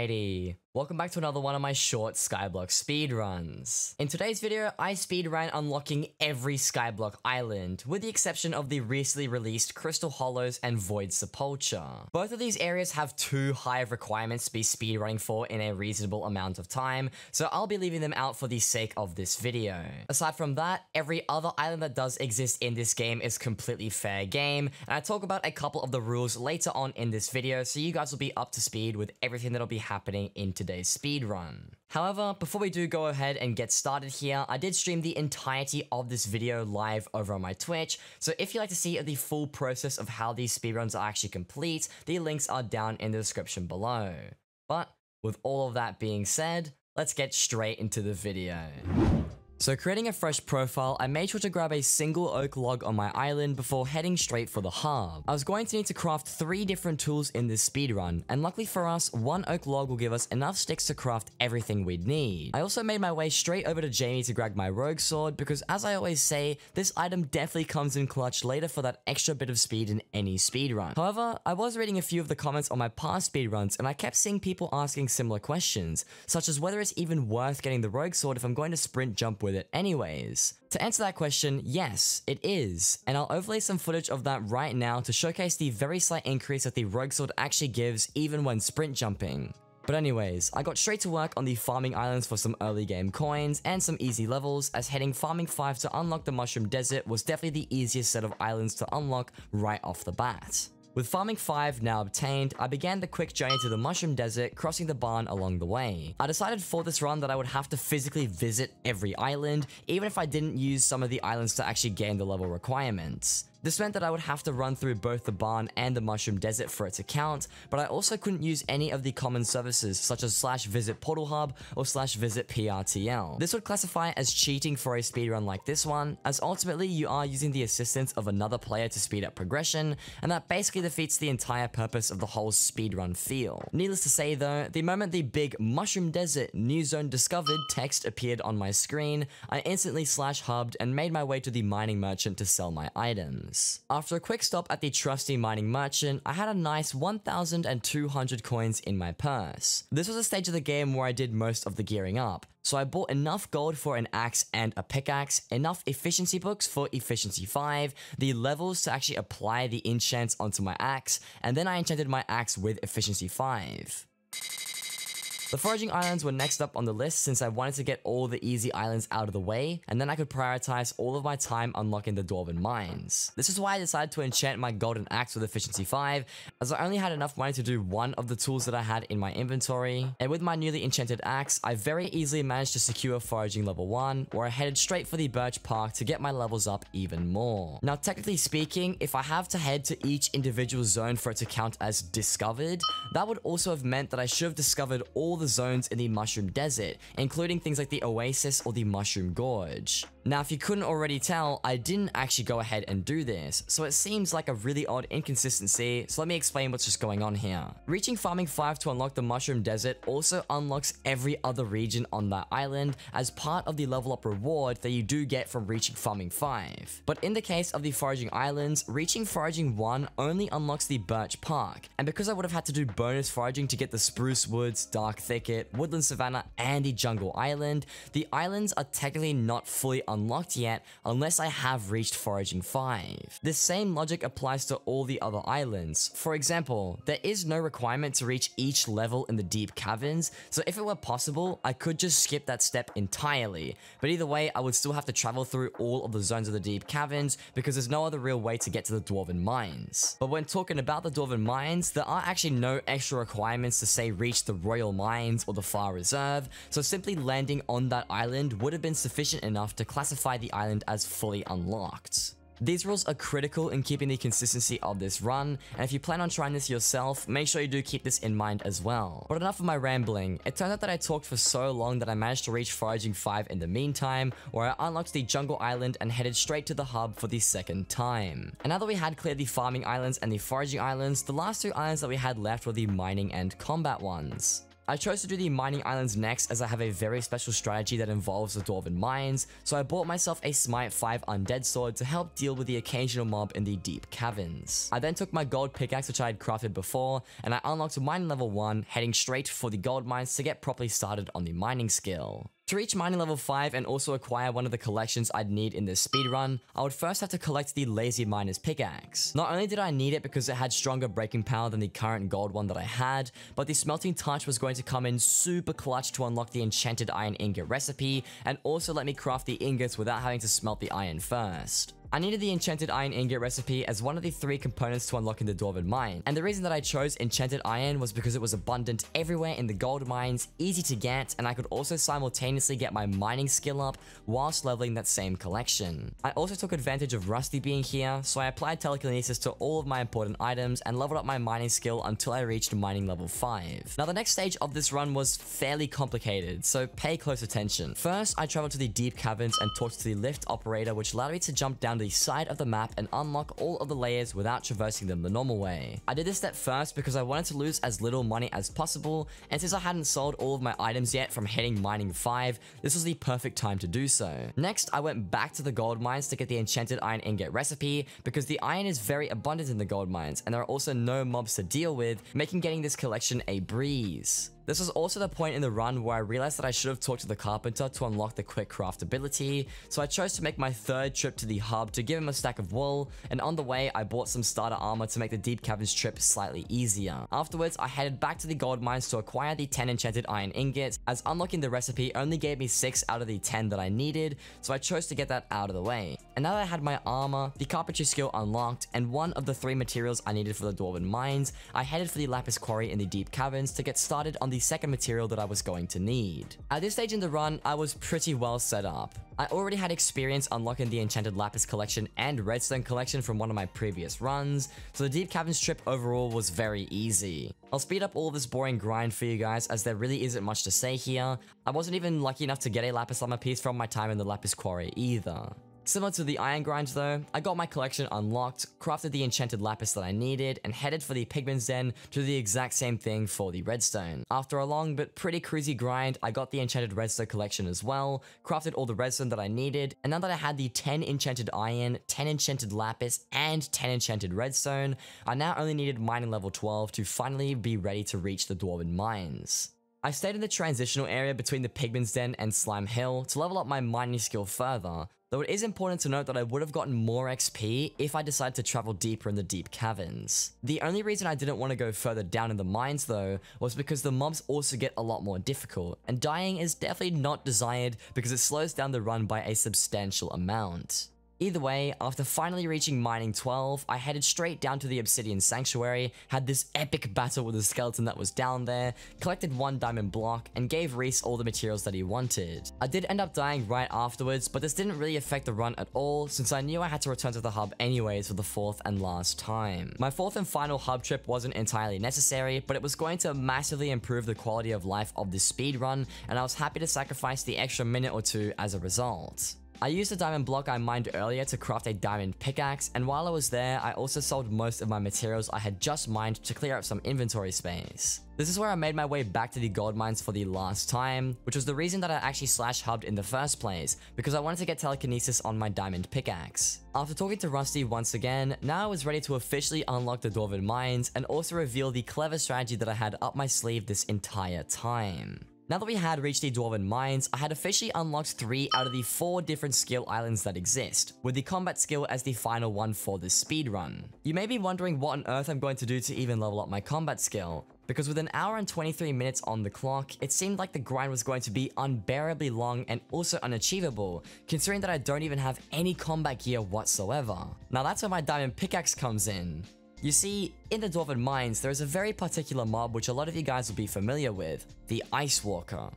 Alrighty, welcome back to another one of my short Skyblock speedruns. In today's video, I speedrun unlocking every Skyblock island, with the exception of the recently released Crystal Hollows and Void Sepulchre. Both of these areas have too high of requirements to be speedrunning for in a reasonable amount of time, so I'll be leaving them out for the sake of this video. Aside from that, every other island that does exist in this game is completely fair game, and I talk about a couple of the rules later on in this video, so you guys will be up to speed with everything that'll be happening in today's speedrun. However, before we do go ahead and get started here, I did stream the entirety of this video live over on my Twitch, so if you'd like to see the full process of how these speedruns are actually complete, the links are down in the description below. But with all of that being said, let's get straight into the video. So creating a fresh profile, I made sure to grab a single oak log on my island before heading straight for the hub. I was going to need to craft 3 different tools in this speedrun, and luckily for us, 1 oak log will give us enough sticks to craft everything we'd need. I also made my way straight over to Jamie to grab my rogue sword because, as I always say, this item definitely comes in clutch later for that extra bit of speed in any speedrun. However, I was reading a few of the comments on my past speedruns and I kept seeing people asking similar questions, such as whether it's even worth getting the rogue sword if I'm going to sprint jump with it anyways. To answer that question, yes, it is, and I'll overlay some footage of that right now to showcase the very slight increase that the rogue sword actually gives even when sprint jumping. But anyways, I got straight to work on the farming islands for some early game coins and some easy levels, as heading farming 5 to unlock the Mushroom Desert was definitely the easiest set of islands to unlock right off the bat. With farming 5 now obtained, I began the quick journey to the Mushroom Desert, crossing the barn along the way. I decided for this run that I would have to physically visit every island, even if I didn't use some of the islands to actually gain the level requirements. This meant that I would have to run through both the barn and the Mushroom Desert for it to count, but I also couldn't use any of the common services such as /visit portal hub or /visit PRTL. This would classify as cheating for a speedrun like this one, as ultimately you are using the assistance of another player to speed up progression, and that basically defeats the entire purpose of the whole speedrun feel. Needless to say though, the moment the big Mushroom Desert new zone discovered text appeared on my screen, I instantly /hubbed and made my way to the mining merchant to sell my items. After a quick stop at the trusty mining merchant, I had a nice 1,200 coins in my purse. This was a stage of the game where I did most of the gearing up, so I bought enough gold for an axe and a pickaxe, enough efficiency books for efficiency 5, the levels to actually apply the enchants onto my axe, and then I enchanted my axe with efficiency 5. The Foraging Islands were next up on the list since I wanted to get all the easy islands out of the way, and then I could prioritize all of my time unlocking the Dwarven Mines. This is why I decided to enchant my golden axe with efficiency 5, as I only had enough money to do one of the tools that I had in my inventory, and with my newly enchanted axe, I very easily managed to secure Foraging level 1, where I headed straight for the Birch Park to get my levels up even more. Now technically speaking, if I have to head to each individual zone for it to count as discovered, that would also have meant that I should have discovered all the zones in the Mushroom Desert, including things like the Oasis or the Mushroom Gorge. Now, if you couldn't already tell, I didn't actually go ahead and do this, so it seems like a really odd inconsistency, so let me explain what's just going on here. Reaching farming 5 to unlock the Mushroom Desert also unlocks every other region on that island as part of the level up reward that you do get from reaching farming 5. But in the case of the Foraging Islands, reaching Foraging 1 only unlocks the Birch Park, and because I would have had to do bonus foraging to get the Spruce Woods, Dark Thicket, Woodland Savannah, and the Jungle Island, the islands are technically not fully unlocked yet unless I have reached Foraging 5. This same logic applies to all the other islands. For example, there is no requirement to reach each level in the deep caverns, so if it were possible, I could just skip that step entirely, but either way, I would still have to travel through all of the zones of the deep caverns because there's no other real way to get to the Dwarven Mines. But when talking about the Dwarven Mines, there are actually no extra requirements to say reach the Royal Mines or the Far Reserve, so simply landing on that island would have been sufficient enough to classify the island as fully unlocked. These rules are critical in keeping the consistency of this run, and if you plan on trying this yourself, make sure you do keep this in mind as well. But enough of my rambling. It turns out that I talked for so long that I managed to reach Foraging 5 in the meantime, where I unlocked the Jungle Island and headed straight to the hub for the second time. And now that we had cleared the Farming Islands and the Foraging Islands, the last 2 islands that we had left were the Mining and Combat ones. I chose to do the mining islands next as I have a very special strategy that involves the Dwarven Mines, so I bought myself a Smite 5 Undead Sword to help deal with the occasional mob in the deep caverns. I then took my gold pickaxe which I had crafted before, and I unlocked mining level 1, heading straight for the gold mines to get properly started on the mining skill. To reach mining level 5 and also acquire one of the collections I'd need in this speedrun, I would first have to collect the Lazy Miner's Pickaxe. Not only did I need it because it had stronger breaking power than the current gold one that I had, but the Smelting Touch was going to come in super clutch to unlock the Enchanted Iron Ingot recipe, and also let me craft the ingots without having to smelt the iron first. I needed the Enchanted Iron Ingot recipe as one of the 3 components to unlocking the Dwarven Mine, and the reason that I chose Enchanted Iron was because it was abundant everywhere in the gold mines, easy to get, and I could also simultaneously get my mining skill up whilst leveling that same collection. I also took advantage of Rusty being here, so I applied telekinesis to all of my important items and leveled up my mining skill until I reached mining level 5. Now the next stage of this run was fairly complicated, so pay close attention. First, I traveled to the deep caverns and talked to the lift operator, which allowed me to jump down the side of the map and unlock all of the layers without traversing them the normal way. I did this step first because I wanted to lose as little money as possible, and since I hadn't sold all of my items yet from hitting mining 5, this was the perfect time to do so. Next, I went back to the gold mines to get the Enchanted Iron Ingot recipe because the iron is very abundant in the gold mines and there are also no mobs to deal with, making getting this collection a breeze. This was also the point in the run where I realized that I should have talked to the carpenter to unlock the quick craft ability, so I chose to make my 3rd trip to the hub to give him a stack of wool, and on the way I bought some starter armor to make the deep caverns trip slightly easier. Afterwards, I headed back to the gold mines to acquire the 10 enchanted iron ingots, as unlocking the recipe only gave me 6 out of the 10 that I needed, so I chose to get that out of the way. And now that I had my armor, the carpentry skill unlocked, and one of the 3 materials I needed for the Dwarven Mines, I headed for the lapis quarry in the deep caverns to get started on the second material that I was going to need. At this stage in the run, I was pretty well set up. I already had experience unlocking the enchanted lapis collection and redstone collection from one of my previous runs, so the deep caverns trip overall was very easy. I'll speed up all of this boring grind for you guys as there really isn't much to say here. I wasn't even lucky enough to get a lapis llama piece from my time in the lapis quarry either. Similar to the iron grinds though, I got my collection unlocked, crafted the enchanted lapis that I needed, and headed for the pigman's den to do the exact same thing for the redstone. After a long but pretty cruisy grind, I got the enchanted redstone collection as well, crafted all the redstone that I needed, and now that I had the 10 enchanted iron, 10 enchanted lapis, and 10 enchanted redstone, I now only needed mining level 12 to finally be ready to reach the Dwarven Mines. I stayed in the transitional area between the Pigman's Den and Slime Hill to level up my mining skill further, though it is important to note that I would have gotten more XP if I decided to travel deeper in the deep caverns. The only reason I didn't want to go further down in the mines though was because the mobs also get a lot more difficult, and dying is definitely not desired because it slows down the run by a substantial amount. Either way, after finally reaching mining 12, I headed straight down to the Obsidian Sanctuary, had this epic battle with the skeleton that was down there, collected 1 diamond block, and gave Reese all the materials that he wanted. I did end up dying right afterwards, but this didn't really affect the run at all since I knew I had to return to the hub anyways for the 4th and last time. My 4th and final hub trip wasn't entirely necessary, but it was going to massively improve the quality of life of this speedrun, and I was happy to sacrifice the extra minute or 2 as a result. I used the diamond block I mined earlier to craft a diamond pickaxe, and while I was there, I also sold most of my materials I had just mined to clear up some inventory space. This is where I made my way back to the gold mines for the last time, which was the reason that I actually hubbed in the first place, because I wanted to get telekinesis on my diamond pickaxe. After talking to Rusty once again, now I was ready to officially unlock the Dwarven Mines and also reveal the clever strategy that I had up my sleeve this entire time. Now that we had reached the Dwarven Mines, I had officially unlocked 3 out of the 4 different skill islands that exist, with the combat skill as the final one for this speedrun. You may be wondering what on earth I'm going to do to even level up my combat skill, because with an hour and 23 minutes on the clock, it seemed like the grind was going to be unbearably long and also unachievable, considering that I don't even have any combat gear whatsoever. Now that's where my diamond pickaxe comes in. You see, in the Dwarven Mines, there is a very particular mob which a lot of you guys will be familiar with, the Ice Walker.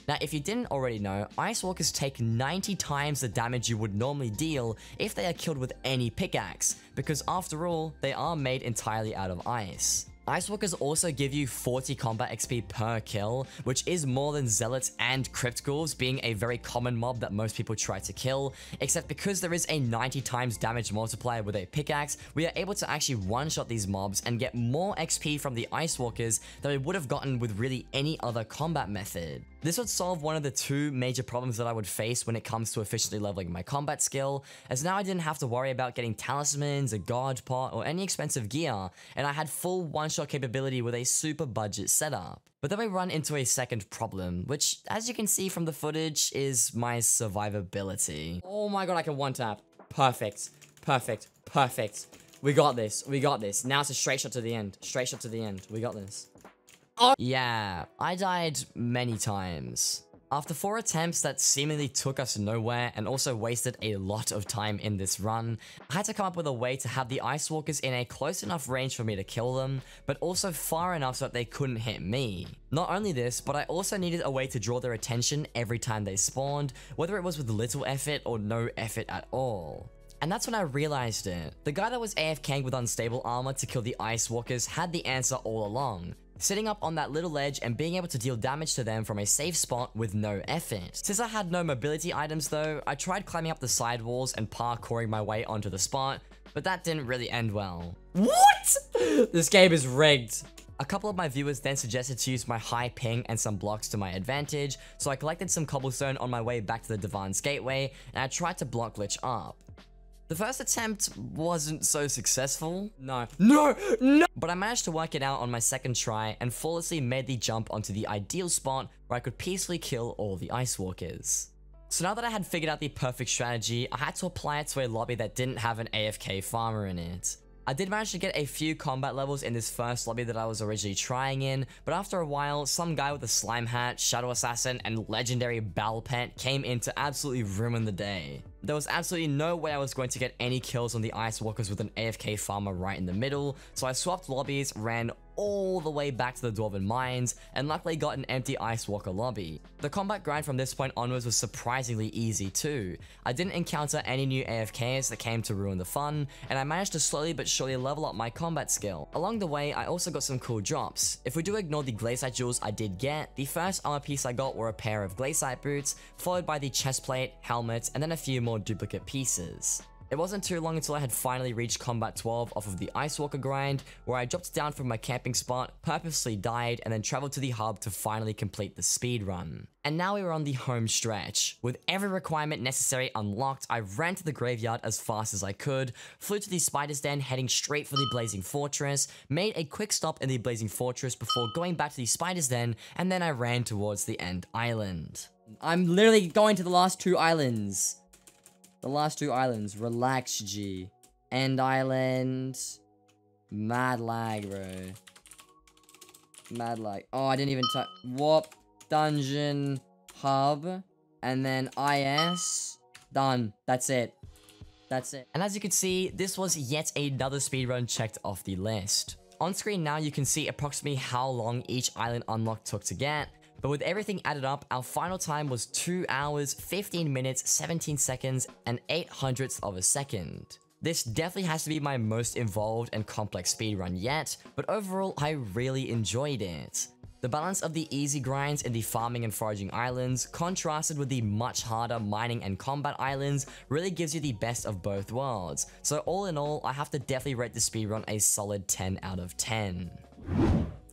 Now, if you didn't already know, Ice Walkers take 90 times the damage you would normally deal if they are killed with any pickaxe, because after all, they are made entirely out of ice. Ice Walkers also give you 40 combat XP per kill, which is more than Zealots and Crypt Ghouls, being a very common mob that most people try to kill, except because there is a 90 times damage multiplier with a pickaxe, we are able to actually one-shot these mobs and get more XP from the Ice Walkers than we would have gotten with really any other combat method. This would solve one of the two major problems that I would face when it comes to efficiently leveling my combat skill, as now I didn't have to worry about getting talismans, a guard pot, or any expensive gear, and I had full one-shot capability with a super budget setup. But then we run into a second problem, which, as you can see from the footage, is my survivability. Oh my god, I can one-tap. Perfect. Perfect. Perfect. We got this. We got this. Now it's a straight shot to the end. Straight shot to the end. We got this. Oh. Yeah, I died many times. After 4 attempts that seemingly took us nowhere and also wasted a lot of time in this run, I had to come up with a way to have the Ice Walkers in a close enough range for me to kill them, but also far enough so that they couldn't hit me. Not only this, but I also needed a way to draw their attention every time they spawned, whether it was with little effort or no effort at all. And that's when I realized it. The guy that was AFKing with unstable armor to kill the Ice Walkers had the answer all along, sitting up on that little ledge and being able to deal damage to them from a safe spot with no effort. Since I had no mobility items though, I tried climbing up the side walls and parkouring my way onto the spot, but that didn't really end well. What? This game is rigged. A couple of my viewers then suggested to use my high ping and some blocks to my advantage, so I collected some cobblestone on my way back to the Dwarven's Gateway, and I tried to block glitch up. The first attempt wasn't so successful. No. But I managed to work it out on my second try and flawlessly made the jump onto the ideal spot where I could peacefully kill all the Ice Walkers. So now that I had figured out the perfect strategy, I had to apply it to a lobby that didn't have an AFK farmer in it. I did manage to get a few combat levels in this first lobby that I was originally trying in, but after a while, some guy with a slime hat, shadow assassin, and legendary bowel pet came in to absolutely ruin the day. There was absolutely no way I was going to get any kills on the Ice Walkers with an AFK farmer right in the middle, so I swapped lobbies, ran all the way back to the Dwarven Mines, and luckily got an empty Ice Walker lobby. The combat grind from this point onwards was surprisingly easy too. I didn't encounter any new AFKs that came to ruin the fun, and I managed to slowly but surely level up my combat skill. Along the way, I also got some cool drops. If we do ignore the glaciite jewels I did get, the first armor piece I got were a pair of glaciite boots, followed by the chestplate, helmet, and then a few more duplicate pieces. It wasn't too long until I had finally reached combat 12 off of the Ice Walker grind, where I dropped down from my camping spot, purposely died, and then traveled to the hub to finally complete the speed run. And now we were on the home stretch. With every requirement necessary unlocked, I ran to the graveyard as fast as I could, flew to the Spider's Den heading straight for the Blazing Fortress, made a quick stop in the Blazing Fortress before going back to the Spider's Den, and then I ran towards the End Island. I'm literally going to the last 2 islands. The last 2 islands. Relax, G. End Island. Mad lag, bro. Mad lag. Oh, I didn't even type. Warp. Dungeon. Hub. And then IS. Done. That's it. That's it. And as you can see, this was yet another speedrun checked off the list. On screen now, you can see approximately how long each island unlock took to get. But with everything added up, our final time was 2 hours, 15 minutes, 17 seconds, and 8/100ths of a second. This definitely has to be my most involved and complex speedrun yet, but overall, I really enjoyed it. The balance of the easy grinds in the farming and foraging islands, contrasted with the much harder mining and combat islands, really gives you the best of both worlds. So all in all, I have to definitely rate the speedrun a solid 10 out of 10.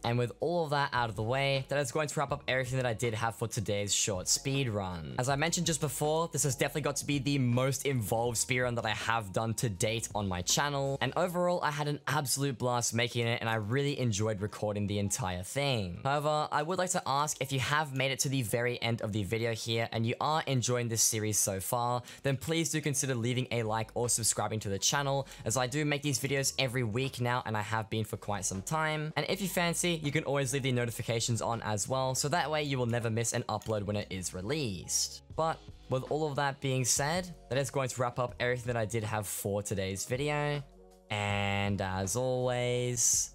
And with all of that out of the way, that is going to wrap up everything that I did have for today's short speed run. As I mentioned just before, this has definitely got to be the most involved speed run that I have done to date on my channel, and overall I had an absolute blast making it and I really enjoyed recording the entire thing. However, I would like to ask, if you have made it to the very end of the video here and you are enjoying this series so far, then please do consider leaving a like or subscribing to the channel, as I do make these videos every week now and I have been for quite some time. And if you fancy, you can always leave the notifications on as well, so that way you will never miss an upload when it is released. But with all of that being said, that is going to wrap up everything that I did have for today's video. And as always,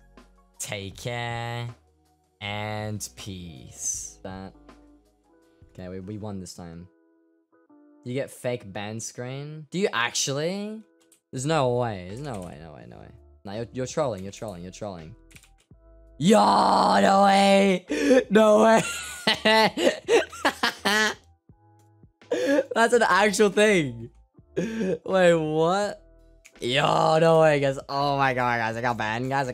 take care and peace. Okay, we won this time. You get fake ban screen? Do you actually? There's no way. There's no way. No, you're trolling. Yo, no way. No way. That's an actual thing. Wait, what? Yo, no way, guys. Oh my god, guys. I got banned, guys.